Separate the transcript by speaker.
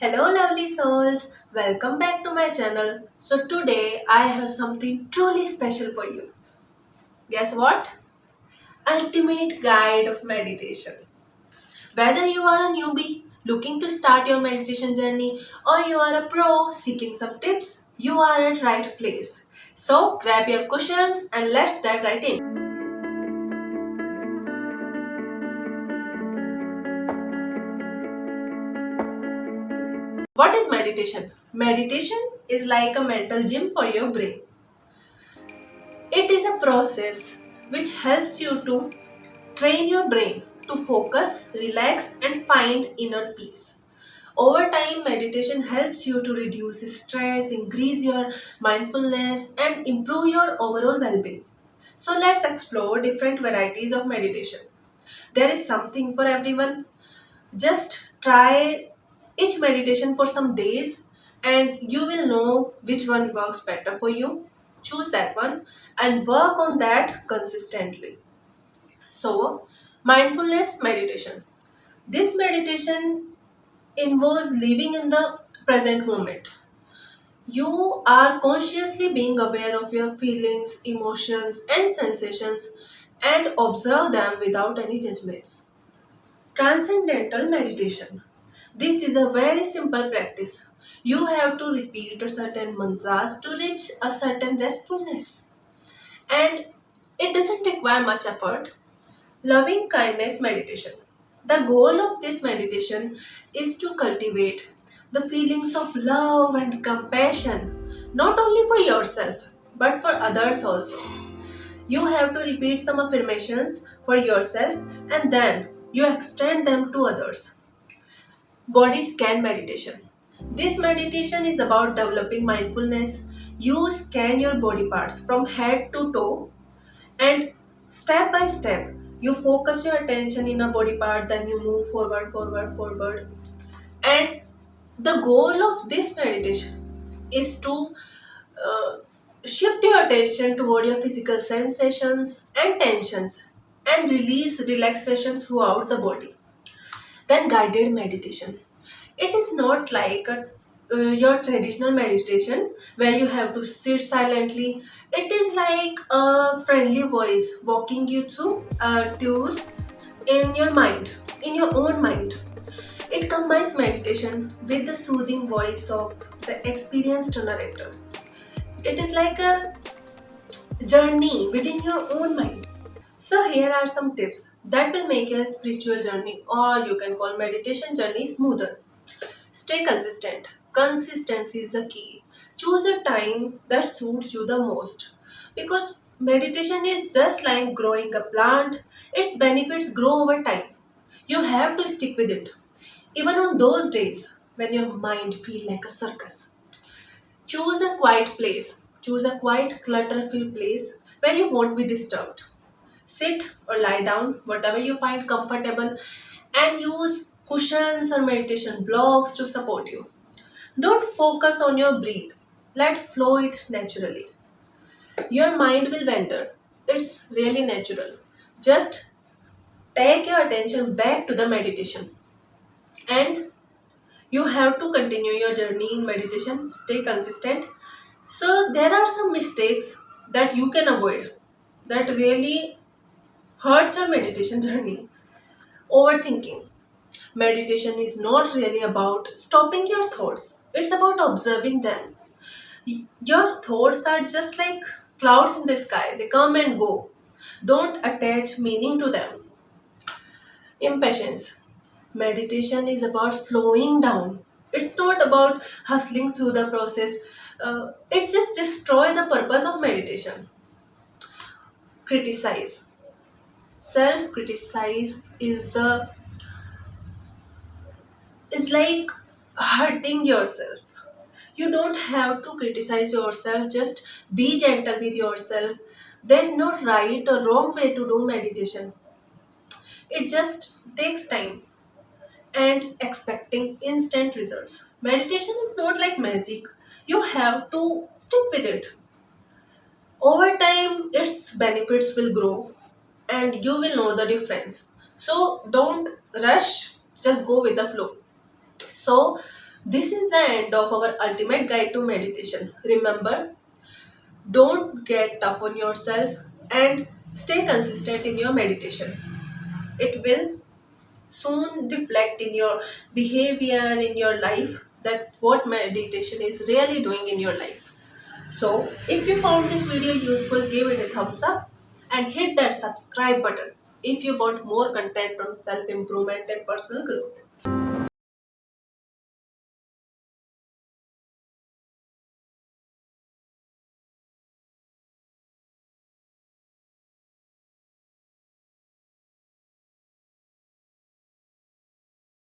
Speaker 1: Hello lovely souls, welcome back to my channel. So today I have something truly special for you. Guess what? Ultimate guide of meditation. Whether you are a newbie looking to start your meditation journey or you are a pro seeking some tips, you are at right place. So grab your cushions and let's dive right in. What is meditation? Meditation is like a mental gym for your brain. It is a process which helps you to train your brain to focus, relax, and find inner peace. Over time, meditation helps you to reduce stress, increase your mindfulness, and improve your overall well being. So, let's explore different varieties of meditation. There is something for everyone. Just try each meditation for some days, and you will know which one works better for you. Choose that one and work on that consistently. So, mindfulness meditation. This meditation involves living in the present moment. You are consciously being aware of your feelings, emotions, and sensations and observe them without any judgments. Transcendental meditation. This is a very simple practice. You have to repeat a certain mantras to reach a certain restfulness. And it doesn't require much effort. Loving kindness meditation. The goal of this meditation is to cultivate the feelings of love and compassion, not only for yourself, but for others also. You have to repeat some affirmations for yourself and then you extend them to others. Body scan meditation. This meditation is about developing mindfulness. You scan your body parts from head to toe and step by step you focus your attention in a body part, then you move forward, and the goal of this meditation is to uh, shift your attention toward your physical sensations and tensions and release relaxation throughout the body. Then guided meditation. It is not like your traditional meditation where you have to sit silently. It is like a friendly voice walking you through a tour in your mind, in your own mind. It combines meditation with the soothing voice of the experienced narrator. It is like a journey within your own mind. So here are some tips that will make your spiritual journey, or you can call meditation journey, smoother. Stay consistent. Consistency is the key. Choose a time that suits you the most. Because meditation is just like growing a plant, its benefits grow over time. You have to stick with it. Even on those days when your mind feels like a circus. Choose a quiet place. Choose a quiet, clutter-free place where you won't be disturbed. Sit or lie down, whatever you find comfortable, and use cushions or meditation blocks to support you. Don't focus on your breath. Let flow it naturally. Your mind will wander. It's really natural. Just take your attention back to the meditation. And you have to continue your journey in meditation. Stay consistent. So there are some mistakes that you can avoid that really hurts your meditation journey. Overthinking. Meditation is not really about stopping your thoughts, it's about observing them. Your thoughts are just like clouds in the sky, they come and go. Don't attach meaning to them. Impatience. Meditation is about slowing down. It's not about hustling through the process. It just destroys the purpose of meditation. Criticize. Self criticize is like hurting yourself. You don't have to criticize yourself, just be gentle with yourself. There's no right or wrong way to do meditation. It just takes time and expecting instant results. Meditation is not like magic. You have to stick with it. Over time, its benefits will grow and you will know the difference. So don't rush, just go with the flow. So This is the end of our ultimate guide to meditation. Remember, don't get tough on yourself and stay consistent in your meditation. It will soon reflect in your behavior, in your life, that what meditation is really doing in your life. So, if you found this video useful, give it a thumbs up and hit that subscribe button if you want more content on self improvement and personal growth.